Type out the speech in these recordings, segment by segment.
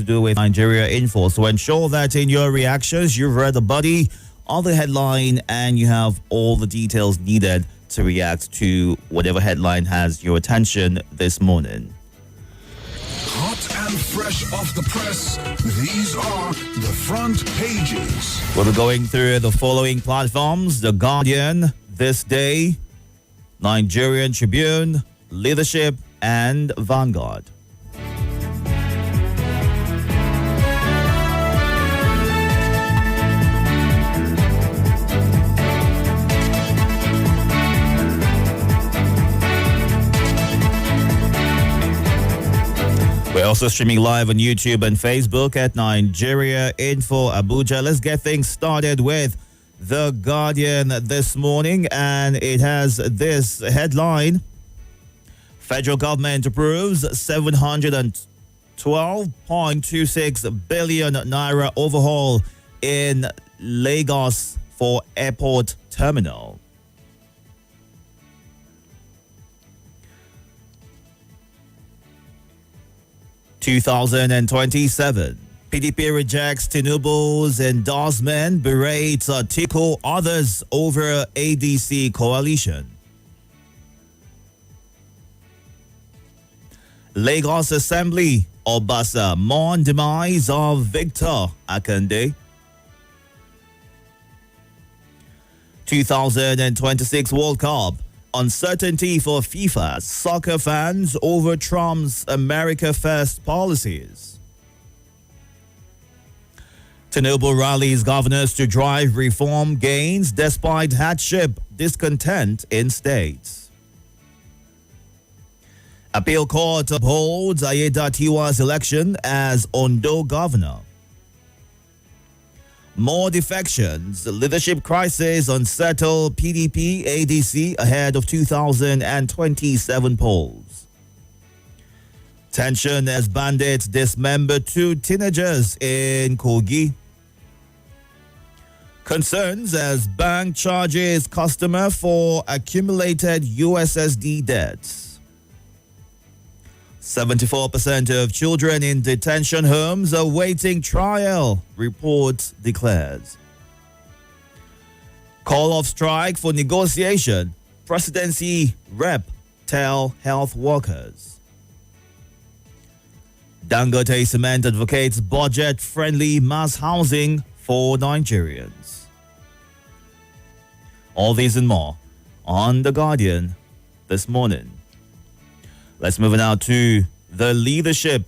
do with Nigeria Info. So ensure that in your reactions, you've read the body of the headline and you have all the details needed to react to whatever headline has your attention this morning. Hot and fresh off the press, these are the front pages. We'll be going through the following platforms: The Guardian, This Day, Nigerian Tribune, Leadership, and Vanguard. We're also streaming live on YouTube and Facebook at Nigeria Info Abuja. Let's get things started with The Guardian this morning, and it has this headline: Federal government approves 712.26 billion naira overhaul in Lagos for airport terminal. (2027). PDP rejects Tinubu's endorsement, berates Atiku others over ADC coalition. Lagos Assembly, Obasa mourn demise of Victor Akande. 2026 World Cup, uncertainty for FIFA soccer fans over Trump's America First policies. Tinubu rallies governors to drive reform gains despite hardship, discontent in states. Appeal court upholds Ayedatiwa's election as Ondo governor. More defections, leadership crisis unsettle PDP ADC ahead of 2027 polls. Tension as bandits dismember 2 teenagers in Kogi. Concerns as bank charges customer for accumulated USSD debts. 74% of children in detention homes are awaiting trial, report declares. Call of strike for negotiation, presidency rep tell health workers. Dangote Cement advocates budget-friendly mass housing for Nigerians. All these and more on The Guardian this morning. Let's move now to the leadership.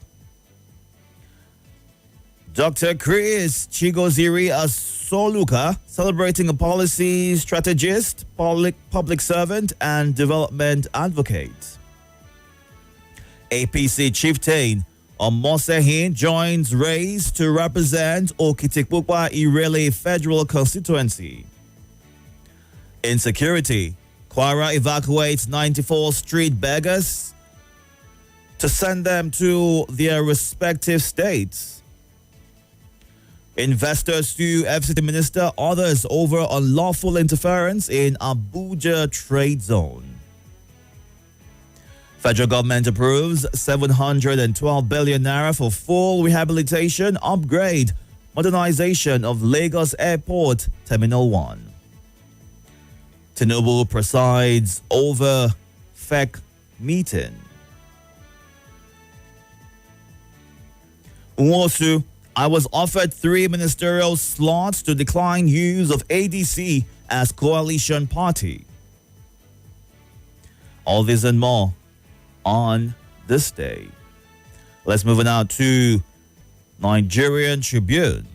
Dr. Chris Chigoziri Asoluka, celebrating a policy strategist, public servant, and development advocate. APC chieftain Omosehin joins race to represent Okitikpupa Irele Federal Constituency. Insecurity, Kwara evacuates 94 street beggars to send them to their respective states. Investors sue FCT minister, others over unlawful interference in Abuja trade zone. Federal government approves 712 billion naira for full rehabilitation, upgrade, modernization of Lagos Airport Terminal 1. Tinubu presides over FEC meeting. Nwosu, I was offered 3 ministerial slots to decline use of ADC as coalition party. All this and more on this day. Let's move on now to Nigerian Tribune.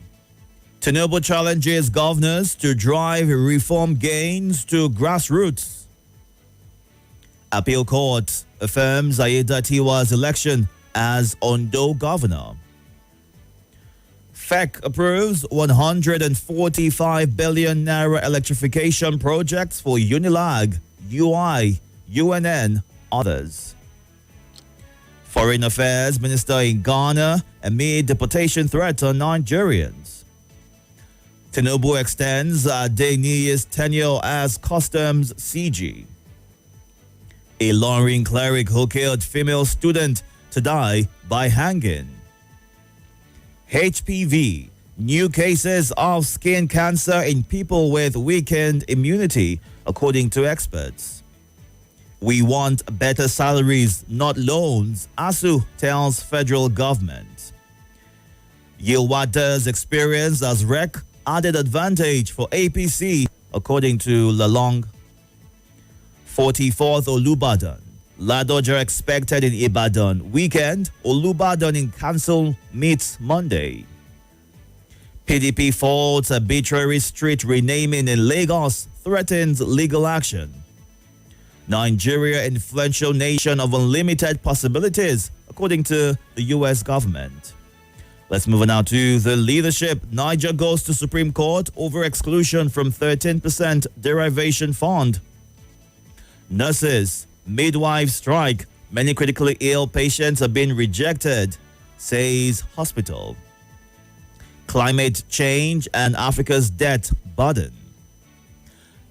Tinubu challenges governors to drive reform gains to grassroots. Appeal court affirms Ayedatiwa's election as Ondo governor. FEC approves 145 billion naira electrification projects for Unilag, UI, UNN, others. Foreign Affairs Minister in Ghana amid deportation threat on Nigerians. Tinubu extends Adeniyi's tenure as customs CG. A Loring cleric who killed female student to die by hanging. HPV. New cases of skin cancer in people with weakened immunity, according to experts. We want better salaries, not loans, ASU tells federal government. Yilwada's experience as rec added advantage for APC, according to Lalong. 44th Olubadan. Ladoja expected in Ibadan. Weekend, Olubadan in Council meets Monday. PDP faults arbitrary street renaming in Lagos, threatens legal action. Nigeria, influential nation of unlimited possibilities, according to the U.S. government. Let's move on now to the leadership. Niger goes to Supreme Court over exclusion from 13% derivation fund. Nurses, midwives strike. Many critically ill patients have been rejected, says hospital. Climate change and Africa's debt burden.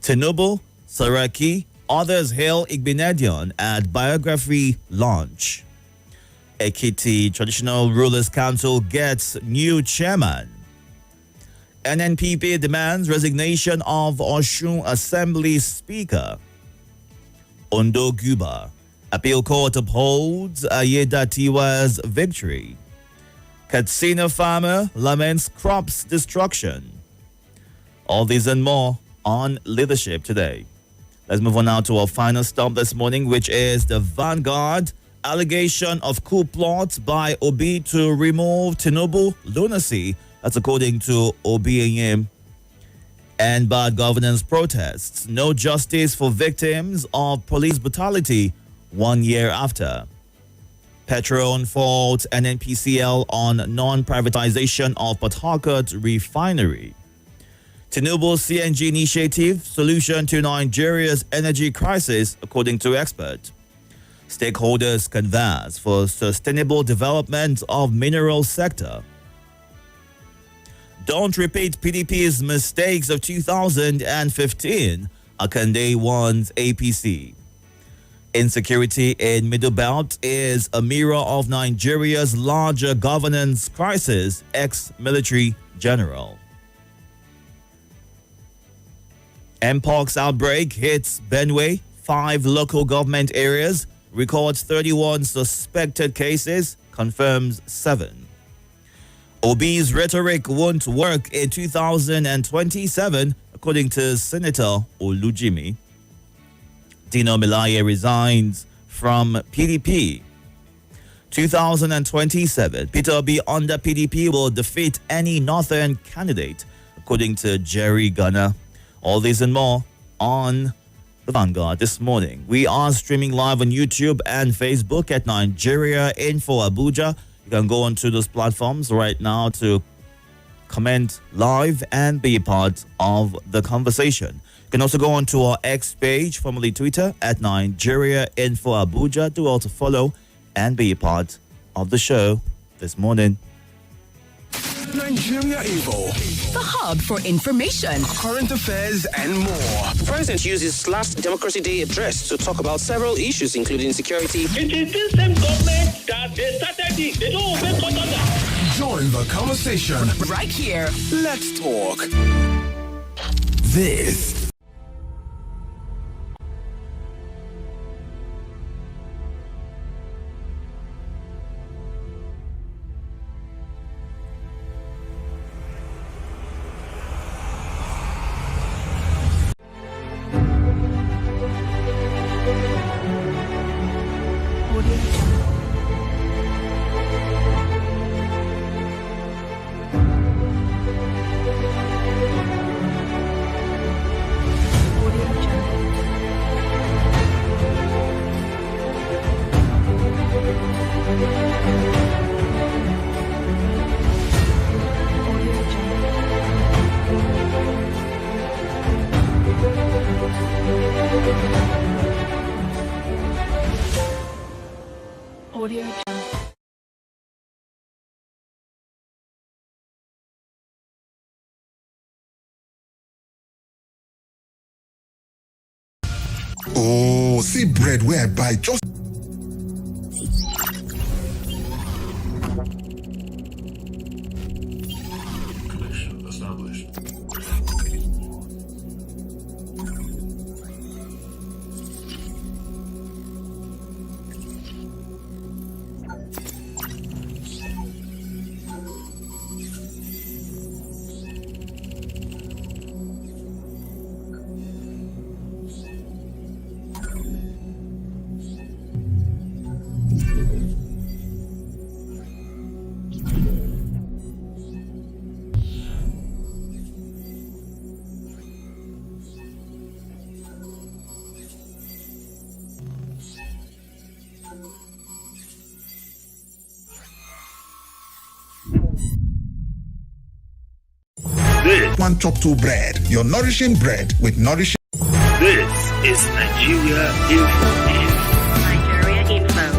Tinubu, Saraki, others hail Igbinedion at biography launch. Ekiti Traditional Rulers Council gets new chairman. NNPP demands resignation of Osun Assembly Speaker. Ondo Guba, appeal court upholds Ayedatiwa's victory. Katsina farmer laments crops destruction. All these and more on Leadership today. Let's move on now to our final stop this morning, which is the Vanguard. Allegation of coup plot by Obi to remove Tinubu lunacy. That's according to Obianyim. And bad governance protests. No justice for victims of police brutality 1 year after. Petron fault NNPCL on non-privatization of Port Harcourt refinery. Tinubu CNG initiative, solution to Nigeria's energy crisis, according to expert. Stakeholders canvass for sustainable development of mineral sector. Don't repeat PDP's mistakes of 2015, Akande warns APC. Insecurity in Middle Belt is a mirror of Nigeria's larger governance crisis, ex-military general. Mpox outbreak hits Benue, 5 local government areas, records 31 suspected cases, confirms 7. Obi's rhetoric won't work in 2027, according to Senator Olujimi. Dino Melaye resigns from PDP. 2027, Peter Obi under PDP will defeat any northern candidate, according to Jerry Gunner. All these and more on the Vanguard this morning. We are streaming live on YouTube and Facebook at Nigeria Info Abuja. You can go onto those platforms right now to comment live and be a part of the conversation. You can also go onto our X page, formerly Twitter, at Nigeria Info Abuja. Do also follow and be a part of the show this morning. Nigeria Info. The hub for information, Current affairs and more. The president used his last Democracy Day address to talk about several issues, including security. It is this same government that they started it. They don't obey court order. Join the conversation. right here. Let's talk. This Audio Oh, see bread where I buy just established. This, One chop two bread. Your nourishing bread with nourishing. this is Nigeria Info. Nigeria Info.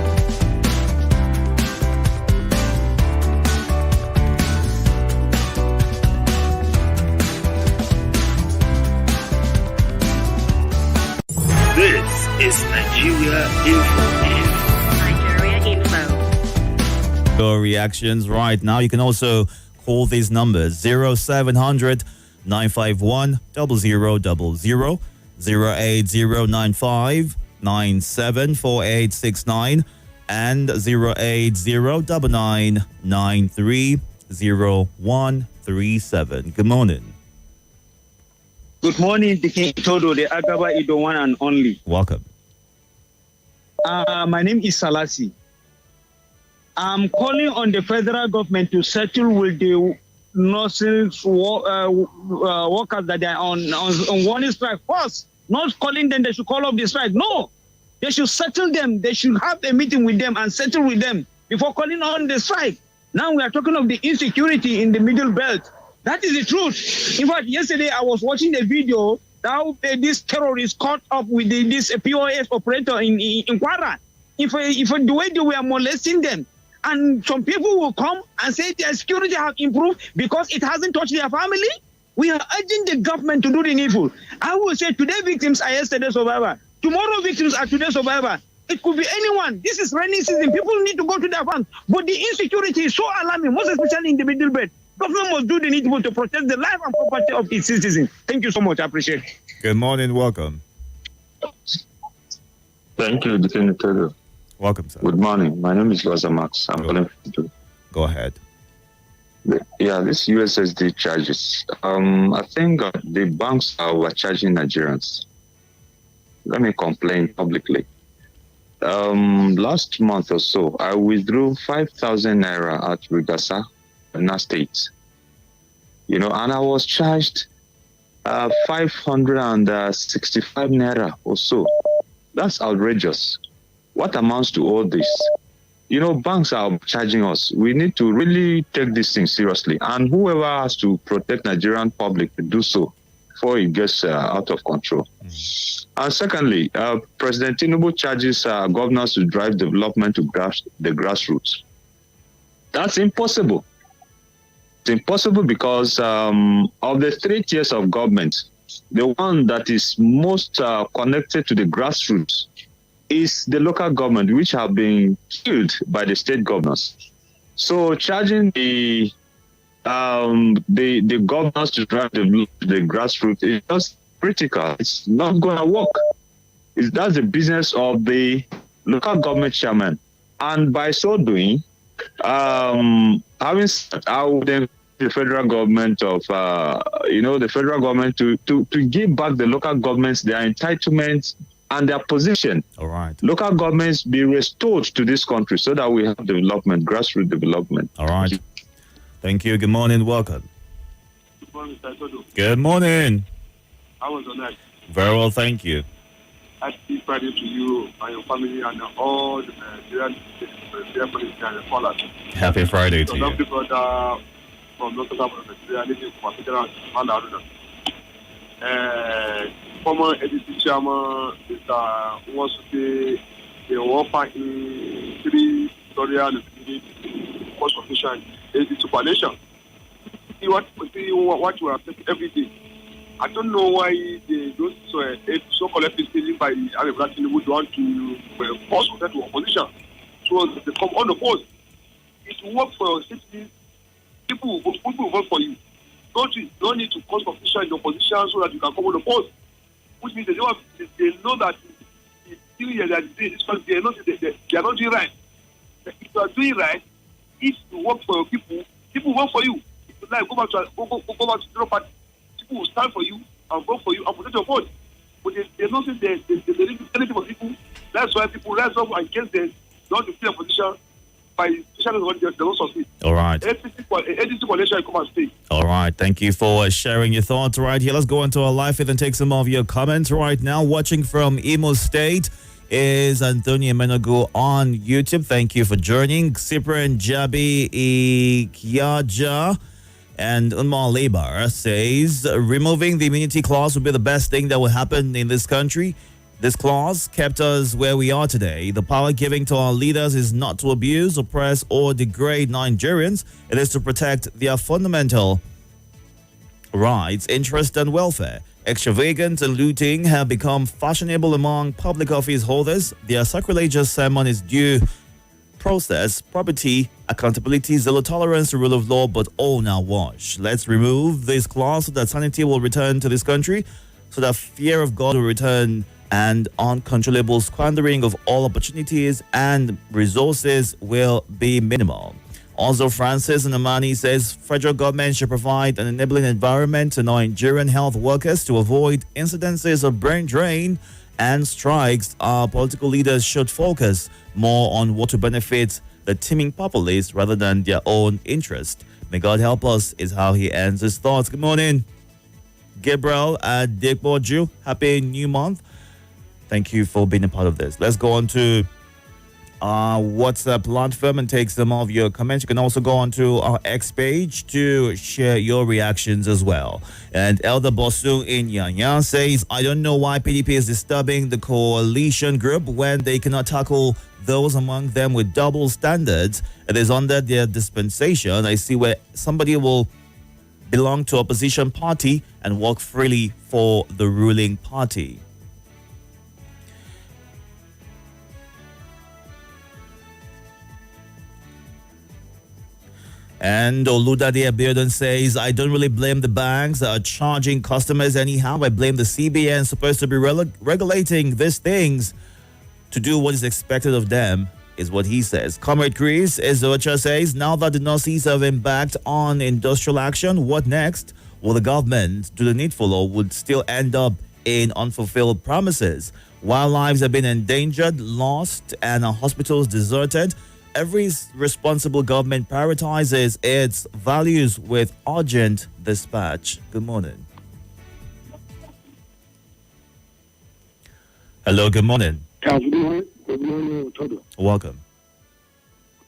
This is Nigeria Info. Nigeria Info. Your reactions right now. You can also call these numbers 0700 951 0000, 08095 974869, and 08099930137. Good morning. Good morning, the King Itodo, the Agaba Ido one and only. Welcome. My name is Salasi. I'm calling on the federal government to settle with the nurses workers that are on one strike first. Not calling them, they should call off the strike. No, they should settle them. They should have a meeting with them and settle with them before calling on the strike. Now we are talking of the insecurity in the middle belt. That is the truth. In fact, yesterday I was watching a video how this terrorist caught up with this POS operator in Kwara. If the way they were molesting them, and some people will come and say their security have improved because it hasn't touched their family. We are urging the government to do the needful. I will say today victims are yesterday's survivor. Tomorrow victims are today's survivor. It could be anyone. This is rainy season. People need to go to their farms. But the insecurity is so alarming, most especially in the middle belt. Government must do the needful to protect the life and property of its citizens. Thank you so much. I appreciate it. Good morning. Welcome. Thank you, Deacon Itodo. Welcome, sir. Good morning. My name is Loza Max. I'm calling from Itodo. Go ahead. Yeah, this USSD charges. I think the banks are overcharging Nigerians. Let me complain publicly. Last month or so, I withdrew 5,000 naira at Rigasa, Benin State. And I was charged 565 naira or so. That's outrageous. What amounts to all this? Banks are charging us. We need to really take this thing seriously. And whoever has to protect Nigerian public to do so before it gets out of control. And secondly, President Tinubu charges governors to drive development to the grassroots. That's impossible. It's impossible because of the 3 tiers of government, the one that is most connected to the grassroots is the local government, which have been killed by the state governors. So charging the governors to drive the grassroots is just critical. It's not going to work. That's the business of the local government chairman. And by so doing, having said, I would then the federal government the federal government to give back the local governments their entitlements and their position. All right. Local governments be restored to this country so that we have development, grassroots development. All right. Thank you. Good morning. Welcome. Good morning, Mr. Itodo. Good morning. How was the night? Very well, thank you. Happy Friday to you and your family and all the Nigerian police and callers. Happy Friday to So, you. some people from local government of Nigeria living for federal Malaruda. Former editor chairman Mr. Nwasuke, they were fighting 3 tutorial and cost official editor coalition. See what you are taking every day. I don't know why those so-called FPC by Alibra would want to force them to opposition. So they come on the post. It will work for your citizens. People will vote for you. don't need to cause confusion in the opposition so that you can come on the post. Which means they know that it's still here, they are doing this because they are not doing right. If you are doing right, if you work for your people work for you. If you like, go back to zero party. People will stand for you and vote for you and protect your vote. But they don't say they didn't do anything for people. That's why people rise up against them, not to play opposition by especially they don't succeed. All right. ADC coalition come and stay. All right. Thank you for sharing your thoughts right here. Let's go into our live feed and take some of your comments right now. Watching from Imo State is Antonio Menago on YouTube. Thank you for joining. Cyprian Jabi Ikiaja and Unmal Lebar says removing the immunity clause would be the best thing that will happen in this country. This clause kept us where we are today. The power given to our leaders is not to abuse, oppress, or degrade Nigerians. It is to protect their fundamental rights, interests, and welfare. Extravagance and looting have become fashionable among public office holders. Their sacrilegious sermon is due process, property, accountability, zero tolerance to rule of law, but all now wash. Let's remove this clause so that sanity will return to this country, so that fear of God will return, and uncontrollable squandering of all opportunities and resources will be minimal. Also, Francis Namani says federal government should provide an enabling environment to Nigerian health workers to avoid incidences of brain drain and strikes. Our political leaders should focus more on what to benefit the teeming populace rather than their own interest. May God help us, is how he ends his thoughts. Good morning, Gabriel Adekboju. Happy new month. Thank you for being a part of this. Let's go on to our WhatsApp platform and take some of your comments. You can also go on to our X page to share your reactions as well. And Elder Bosu in Yanya says, I don't know why PDP is disturbing the coalition group when they cannot tackle those among them with double standards. It is under their dispensation. I see where somebody will belong to opposition party and work freely for the ruling party. And Oludade Abiodun says, I don't really blame the banks that are charging customers anyhow. I blame the CBN, supposed to be regulating these things to do what is expected of them, is what he says. Comrade Chris Ezocha says, now that the Nazis have embarked on industrial action, what next? Will the government do the needful or would still end up in unfulfilled promises? While lives have been endangered, lost, and our hospitals deserted, every responsible government prioritizes its values with urgent dispatch. Good morning. Hello, good morning. Good morning, Itodo. Welcome.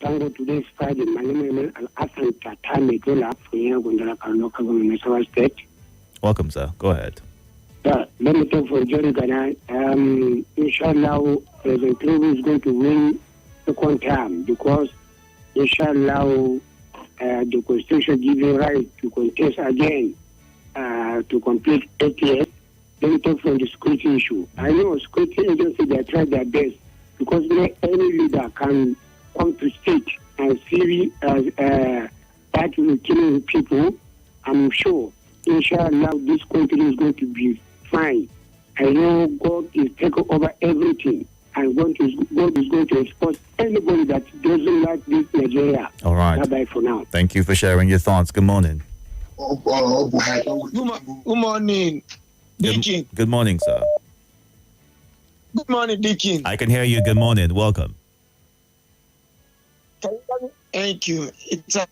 Thank God today is Friday. My name is Al-Hassan Tatame Gola from Gondalaka local government in State. Welcome, sir. Go ahead. Let me talk for Jerry Ghana. Inshallah, President Tinubu is going to win second term because inshallah the constitution gives him right to contest again to complete 8 years. Let me talk from the security issue. I know security agencies, they try their best because not any leader can come to state and see that will killing people. I'm sure inshallah this country is going to be fine. I know God is taking over everything. And God is going to expose anybody that doesn't like this Nigeria. All right. Bye-bye for now. Thank you for sharing your thoughts. Good morning. Good morning, Deacon. Good morning, sir. Good morning, Deacon. I can hear you. Good morning. Welcome. Thank you. It's a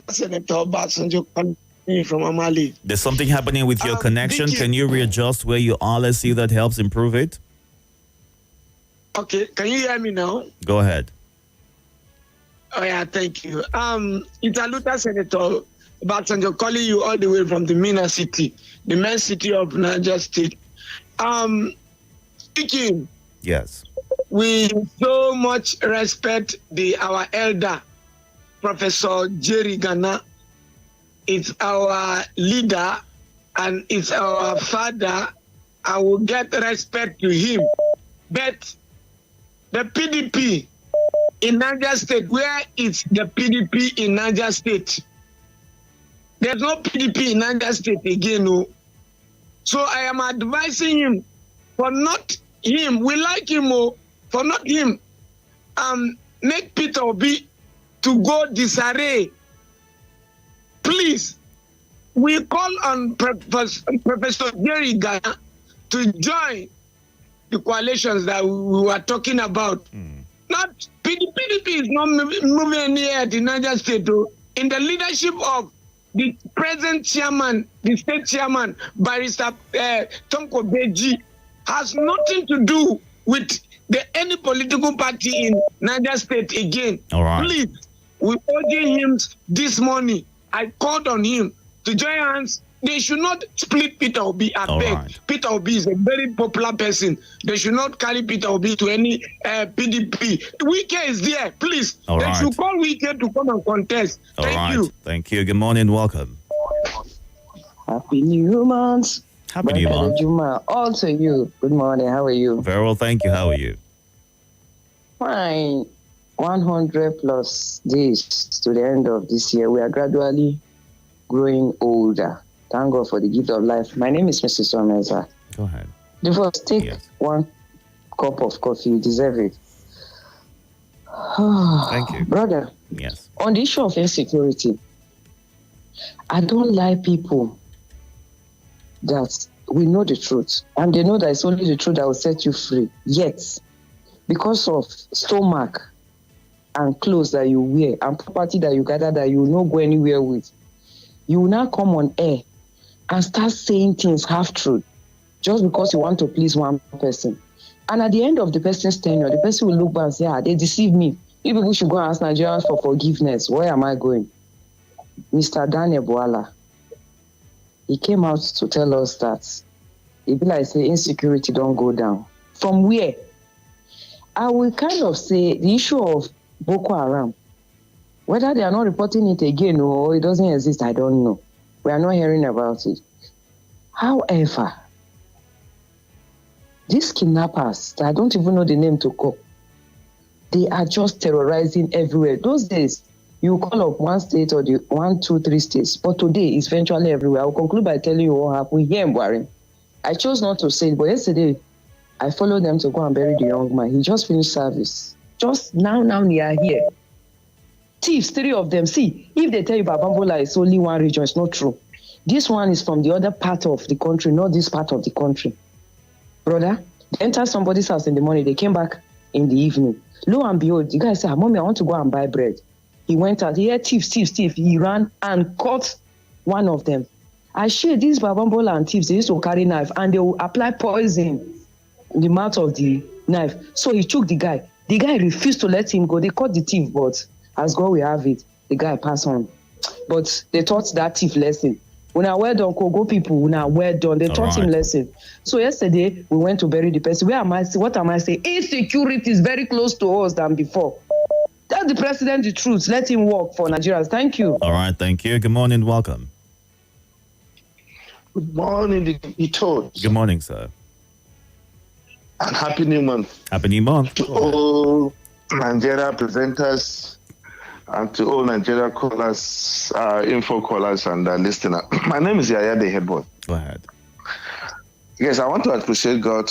Senator Obasanjo from Amali. There's something happening with your connection. Deacon. Can you readjust where you are? Let's see if that helps improve it. Okay, can you hear me now? Go ahead. Oh yeah, thank you. It's a Luther Senator Obasanjo calling you all the way from the Mina city, the main city of Niger State. Speaking. Yes. We so much respect our elder, Professor Jerry Ghana. It's our leader and it's our father. I will get respect to him. But the PDP in Niger State, where is the PDP in Niger State? There's no PDP in Niger State again. No. So I am advising him for not him. We like him, for not him. Make Peter Obi to go disarray. Please, we call on Professor Jerry Ghana to join the coalitions that we were talking about. Not PDP is not moving anywhere in Niger State. In the leadership of the present chairman, the state chairman, Barrister Tonko Beji, has nothing to do with any political party in Niger State again. All right. Please, we urge him this morning. I called on him to join hands. They should not split Peter Obi. I beg. Right. Peter Obi is a very popular person. They should not carry Peter Obi to any PDP. Wike is there. Please. All they right. should call Wike to come and contest. All Thank right. you. Thank you. Good morning. Welcome. Happy New Month. Happy New Month. Juma. All to you. Good morning. How are you? Very well. Thank you. How are you? Fine. 100 plus days to the end of this year. We are gradually growing older. Thank God for the gift of life. My name is Mrs. Omeza. Go ahead. The first, take one cup of coffee. You deserve it. Thank you. Brother. Yes. On the issue of insecurity, I don't like people that we know the truth and they know that it's only the truth that will set you free. Yet, because of stomach and clothes that you wear and property that you gather that you will not go anywhere with, you will now come on air and start saying things half-truth just because you want to please one person. And at the end of the person's tenure, the person will look back and say, they deceived me. You people should go and ask Nigerians for forgiveness. Where am I going? Mr. Daniel Bwala, he came out to tell us that it be like say insecurity don't go down. From where? I will kind of say the issue of Boko Haram, whether they are not reporting it again or it doesn't exist, I don't know. We are not hearing about it. However, these kidnappers, I don't even know the name to call, they are just terrorizing everywhere. Those days, you call up one state or the 1, 2, 3 states, but today it's virtually everywhere. I'll conclude by telling you what happened here in Buhari. I chose not to say it, but yesterday, I followed them to go and bury the young man. He just finished service. Just now they are here. Thieves, 3 of them. See, if they tell you Babambola is only one region, it's not true. This one is from the other part of the country, not this part of the country. Brother, they entered somebody's house in the morning. They came back in the evening. Lo and behold, the guy said, Mommy, I want to go and buy bread. He went out. He had thief. He ran and caught one of them. I share these Babambola and thieves, they used to carry knife and they will apply poison in the mouth of the knife. So he took the guy. The guy refused to let him go. They caught the thief, but as God will have it, the guy passed on. But they taught that thief lesson. When I well done, Kogo people, when I well done, they taught him lesson. So yesterday, we went to bury the person. What am I saying? Insecurity is very close to us than before. Tell the president the truth. Let him work for Nigerians. Thank you. All right. Thank you. Good morning. Welcome. Good morning, Itodo. Good morning, sir. And happy new month. Happy new month. To all Nigeria presenters and to all Nigeria callers, info callers and listeners. My name is Yaya the Headboard. Go ahead. Yes, I want to appreciate God.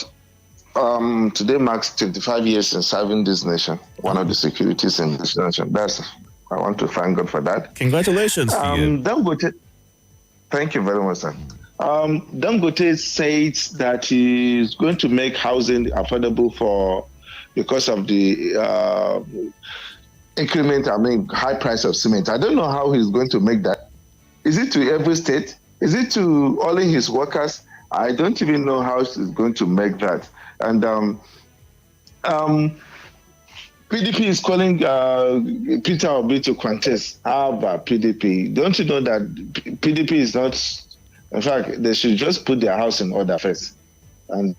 Today marks 25 years in serving this nation, one of the securities in this nation. I want to thank God for that. Congratulations to you. Dangote, thank you very much, sir. Dangote says that he is going to make housing affordable because of the high price of cement. I don't know how he's going to make that. Is it to every state? Is it to only his workers? I don't even know how he's going to make that. And PDP is calling Peter Obi to contest. How about PDP? Don't you know that PDP is not... In fact, they should just put their house in order first. And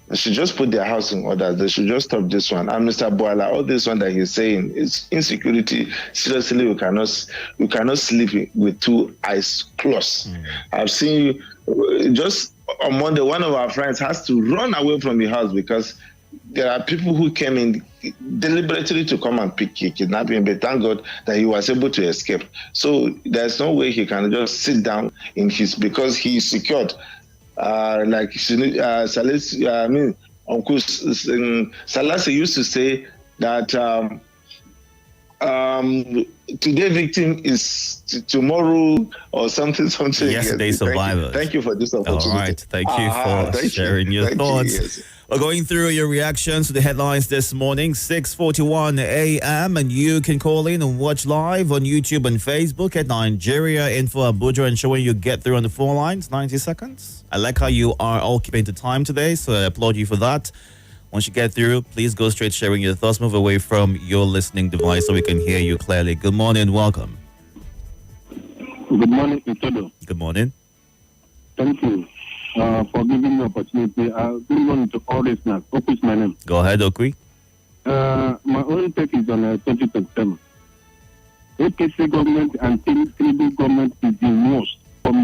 they should just put their house in order. They should just stop this one. And Mr. Bwala, all this one that he's saying is insecurity. Seriously, we cannot sleep with 2 eyes closed. I've seen you, just on Monday, one of our friends has to run away from the house because there are people who came in deliberately to come and kidnap him, but thank God that he was able to escape. So there's no way he can just sit down in his, because he is secured. Like Uncle Salassi used to say that today victim is tomorrow or something. Yesterday survivors. Thank you for this opportunity. All right. Thank you for sharing your thoughts. Yes. We're going through your reactions to the headlines this morning, 6:41 a.m. And you can call in and watch live on YouTube and Facebook at Nigeria Info Abuja, and showing you get through on the phone lines, 90 seconds. I like how you are all keeping the time today, so I applaud you for that. Once you get through, please go straight sharing your thoughts. Move away from your listening device so we can hear you clearly. Good morning. Welcome. Good morning, Itodo. Good morning. Thank you for giving me opportunity. Good morning to all listeners. Okwi is my name. Go ahead, Okwi. My own take is on 2027. APC government and Tinubu government is the worst from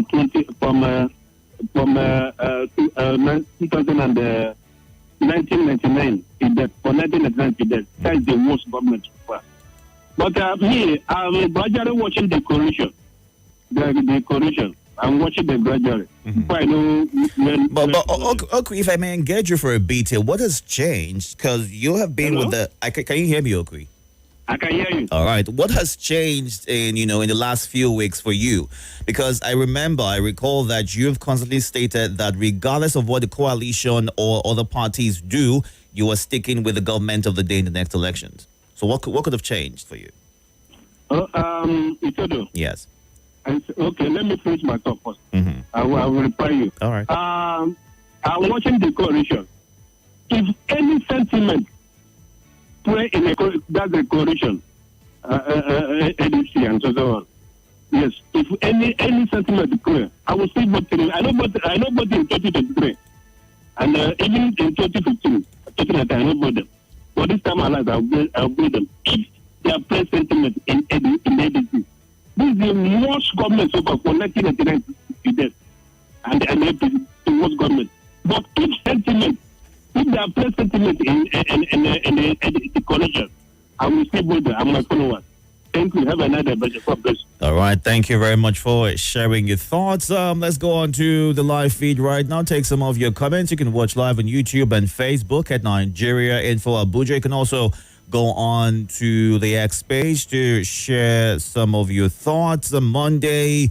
1999 to that, for 1999 to that. That is the worst government so far. But me, I'm gradually watching the corruption. The corruption. I'm watching them gradually. I know Okwi, if I may engage you for a bit here, what has changed? Because you have been with the... Can you hear me, Okwi? I can hear you. All right. What has changed in the last few weeks for you? Because I recall that you've constantly stated that regardless of what the coalition or other parties do, you are sticking with the government of the day in the next elections. So what could have changed for you? Itodo. Yes. Okay, let me finish my thought first. I will reply you. All right. I'm watching the coalition. If any sentiment play in that's a coalition, ADC and so on. Yes, if any sentiment play, I will still vote. I know vote in 2023, and even in 2015, I know vote them. But this time around, I'll vote them. If they are play sentiment in ADC. This is the worst government so far for 1999 to death, and the worst government. But if sentiment, if they are play sentiment in the coalition, I will still vote them. I'm my follower. Thank you. Have another budget. God bless. All right. Thank you very much for sharing your thoughts. Let's go on to the live feed right now. Take some of your comments. You can watch live on YouTube and Facebook at Nigeria Info Abuja. You can also go on to the X page to share some of your thoughts. On Monday,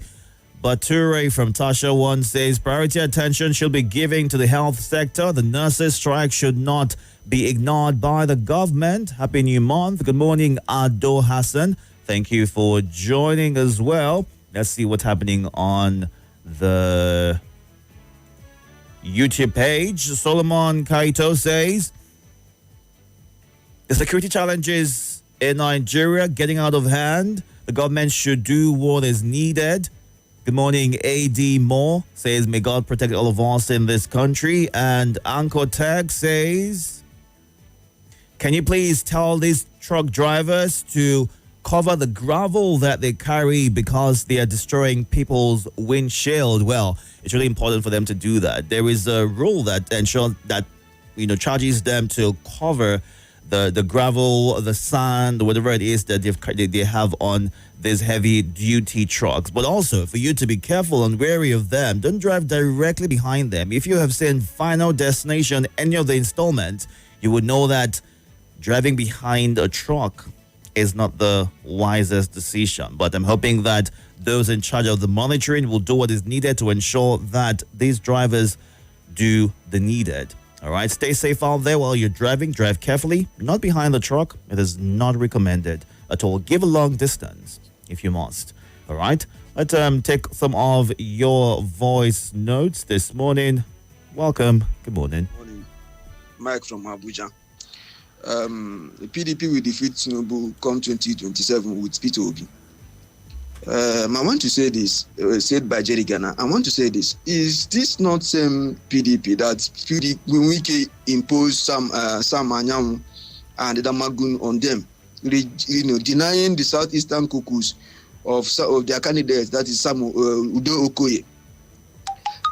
Bature from Tasha One says priority attention should be given to the health sector. The nurses' strike should not be ignored by the government. Happy New Month. Good morning, Ado Hassan. Thank you for joining as well. Let's see what's happening on the YouTube page. Solomon Kaito says the security challenges in Nigeria getting out of hand. The government should do what is needed. Good morning, A.D. Moore says, may God protect all of us in this country. And Anko Tag says, can you please tell these truck drivers to cover the gravel that they carry because they are destroying people's windshield? Well, it's really important for them to do that. There is a rule that ensures that, charges them to cover the gravel, the sand, whatever it is that they have on these heavy duty trucks. But also for you to be careful and wary of them. Don't drive directly behind them. If you have seen Final Destination, any of the installments, you would know that driving behind a truck is not the wisest decision. But I'm hoping that those in charge of the monitoring will do what is needed to ensure that these drivers do the needed. All right, stay safe out there while you're driving. Drive carefully, not behind the truck. It is not recommended at all. Give a long distance if you must. All right, let's take some of your voice notes this morning. Welcome. Good morning. Morning. Mike from Abuja. The PDP will defeat Tinubu come 2027 with Peter Obi. I want to say this, said by Jerry Ghana. I want to say this. Is this not same PDP that PDP Wike imposed some Anyam and Damagun on them, denying the southeastern caucus of their candidates, that is Udo Okoye.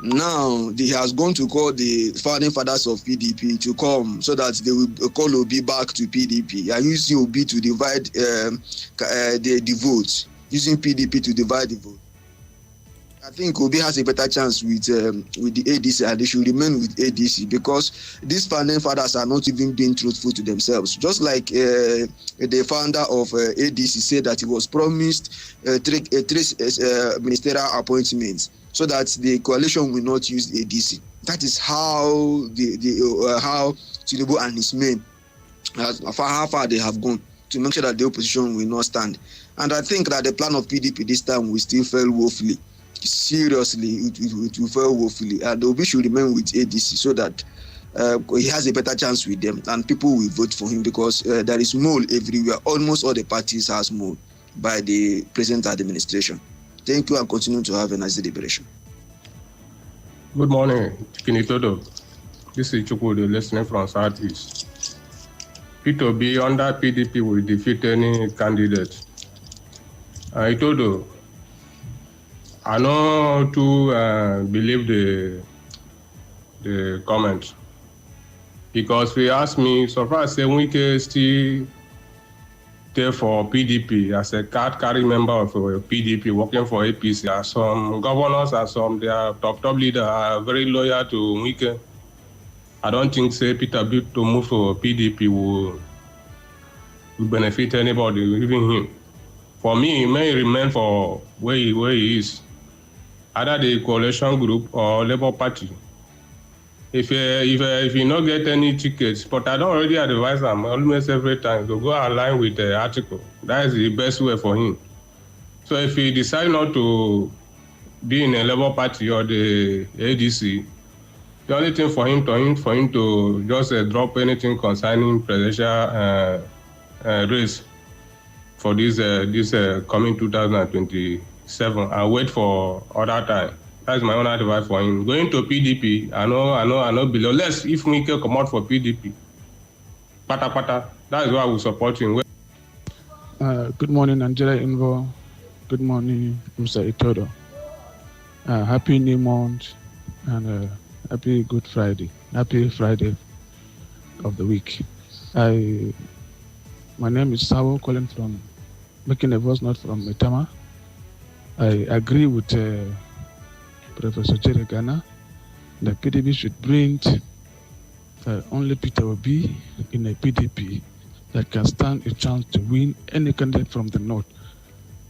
Now he has gone to call the founding fathers of PDP to come so that they will call Obi back to PDP and using Obi to divide the vote, using PDP to divide the vote. I think Obi has a better chance with the ADC, and they should remain with ADC because these founding fathers are not even being truthful to themselves. Just like the founder of ADC said that he was promised three ministerial appointments so that the coalition will not use ADC. That is how how Tinubu and his men, how far they have gone to make sure that the opposition will not stand. And I think that the plan of PDP this time will still fail woefully. Seriously, it will fail woefully, and Obi should remain with ADC so that he has a better chance with them, and people will vote for him because there is mole everywhere. Almost all the parties has mole by the present administration. Thank you, and continue to have a nice deliberation. Good morning, Itodo. This is Chukwudo listening from Southeast. P2B under PDP will defeat any candidate. Itodo, I know to believe the comment because they asked me so far as Wike still there for PDP as a card carrying member of PDP working for APC. As some governors and some their top leaders are very loyal to Wike. I don't think say Peter B to move for PDP will benefit anybody, even him. For me, he may remain for where he is. Either the coalition group or Labour Party. If you not get any tickets, but I don't already advise him almost every time to go align with the article. That is the best way for him. So if he decide not to be in a Labour Party or the ADC, the only thing for him to just drop anything concerning presidential race for this coming 2027 and wait for other time. That's my own advice for him. Going to PDP, I know below. Less if we can come out for PDP. Pata. That is why we support him. Good morning, Nigeria Info. Good morning, Mr. Itodo. Happy New Month and happy Good Friday. Happy Friday of the week. My name is Sabo, calling from, making a voice note from Metama. I agree with Professor Jerry Ghana that PDP should bring only Peter Obi in a PDP that can stand a chance to win any candidate from the north.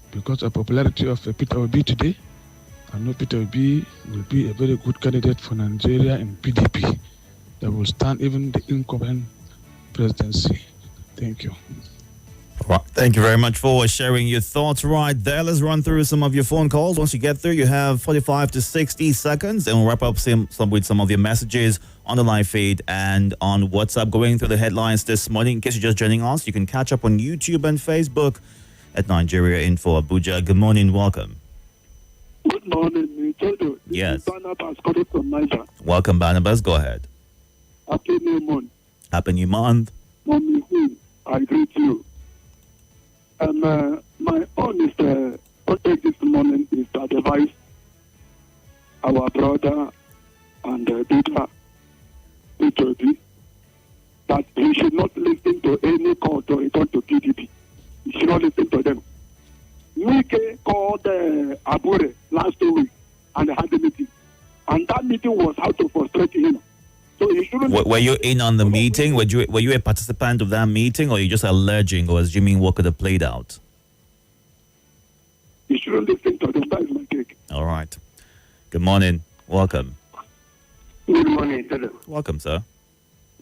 Because of the popularity of Peter Obi today, I know Peter Obi will be a very good candidate for Nigeria in PDP that will stand even the incumbent presidency. Thank you. Right. Thank you very much for sharing your thoughts right there. Let's run through some of your phone calls. Once you get through, you have 45 to 60 seconds, and we'll wrap up with some of your messages on the live feed and on WhatsApp. Going through the headlines this morning. In case you're just joining us, you can catch up on YouTube and Facebook at Nigeria Info Abuja. Good morning, welcome. Good morning, Itodo. Yes. Barnabas calling from Niger. Welcome, Barnabas. Go ahead. Happy New Month. Happy New Month. Mommy, I greet you. And my honest contact this morning is to advise our brother and leader, Itodo, that he should not listen to any call to return to PDP. He should not listen to them. Wike called Abure last week and had a meeting. And that meeting was how to frustrate him. So he shouldn't. Were you in on the meeting? Were you a participant of that meeting, or you just alleging or assuming what could have played out? You shouldn't listen to them. That is my take. All right. Good morning. Welcome. Good morning, Itodo. Welcome, sir.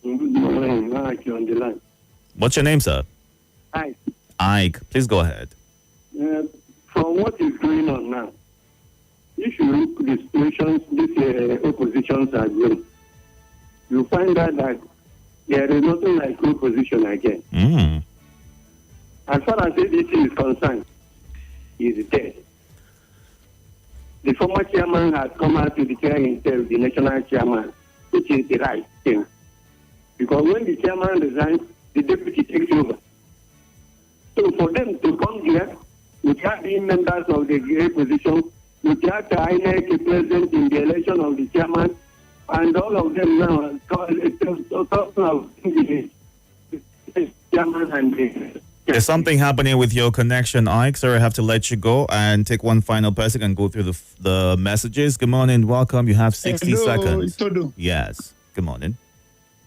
Good morning. Ike on the line. What's your name, sir? Hi. Ike. Please go ahead. From what is going on now, if you look at the situations these oppositions are doing, you find out that there is nothing like opposition again. As far as ADC is concerned, he is dead. The former chairman has come out to declare himself the national chairman, which is the right thing. Because when the chairman resigns, the deputy takes over. So for them to come here without being members of the opposition without the INEC present in the election of the chairman, and all of them now are talking of the chairman and the. There's something happening with your connection, Ike, so I have to let you go and take one final person and go through the messages. Good morning, welcome. You have 60 seconds. Itodo. Yes, good morning.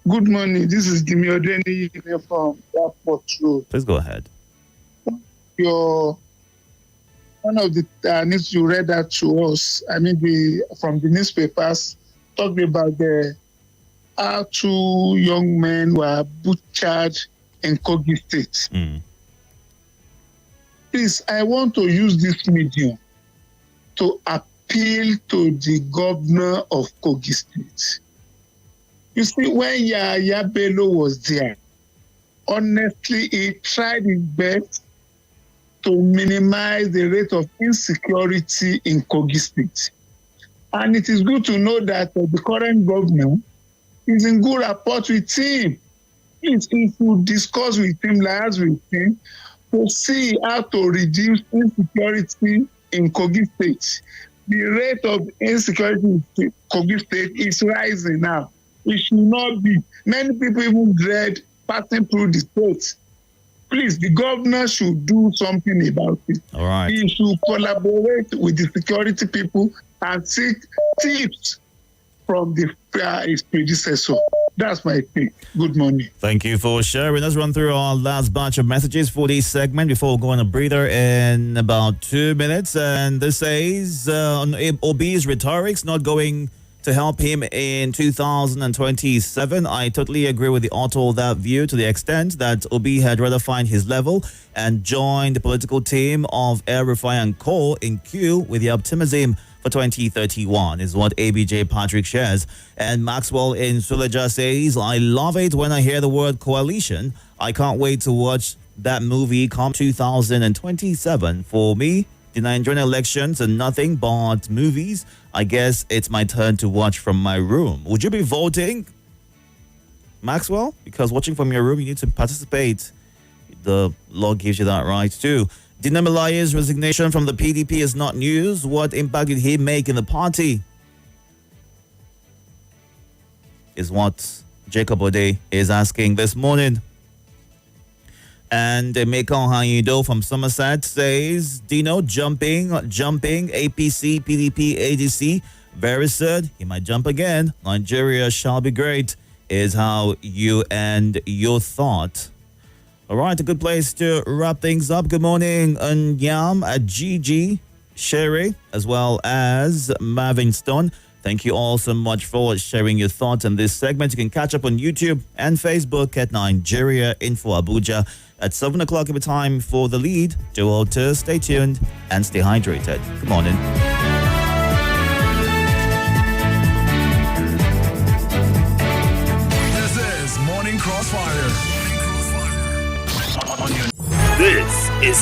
Good morning. This is Jimmy Odeni from Airport Road. Please go ahead. One of the news you read out to us, from the newspapers, talked about how 2 young men were butchered in Kogi State. Please, I want to use this medium to appeal to the governor of Kogi State. You see, when Yaya Bello was there, honestly, he tried his best to minimize the rate of insecurity in Kogi State. And it is good to know that the current governor is in good rapport with him. Please, if you discuss with him, liaise with him, to see how to reduce insecurity in Kogi State. The rate of insecurity in Kogi State is rising now. It should not be. Many people even dread passing through the state. Please, the governor should do something about it. All right. He should collaborate with the security people and seek tips from his predecessor. That's my take. Good morning. Thank you for sharing. Let's run through our last batch of messages for this segment before we go on a breather in about 2 minutes. And this says, on Obi's rhetorics not going to help him in 2027. I totally agree with the author of that view to the extent that Obi had rather find his level and join the political team of El Rufai and Co. in queue with the optimism for 2031 is what ABJ Patrick shares. And Maxwell in Suleja says, I love it when I hear the word coalition. I can't wait to watch that movie come 2027. For me, the Nigerian elections are nothing but movies. I guess it's my turn to watch from my room. Would you be voting, Maxwell? Because watching from your room, you need to participate. The law gives you that right too. Dina Melaye's resignation from the PDP is not news. What impact did he make in the party? Is what Jacob Ode is asking this morning. And Mekong Itodo from Somerset says, Dino jumping, APC, PDP, ADC, very sad. He might jump again. Nigeria shall be great, is how you end your thought. All right, a good place to wrap things up. Good morning, Nyam, Gigi, Sherry, as well as Marvin Stone. Thank you all so much for sharing your thoughts on this segment. You can catch up on YouTube and Facebook at Nigeria Info Abuja at 7 o'clock every time for the lead. Joel, stay tuned and stay hydrated. Good morning. This is Morning Crossfire. This is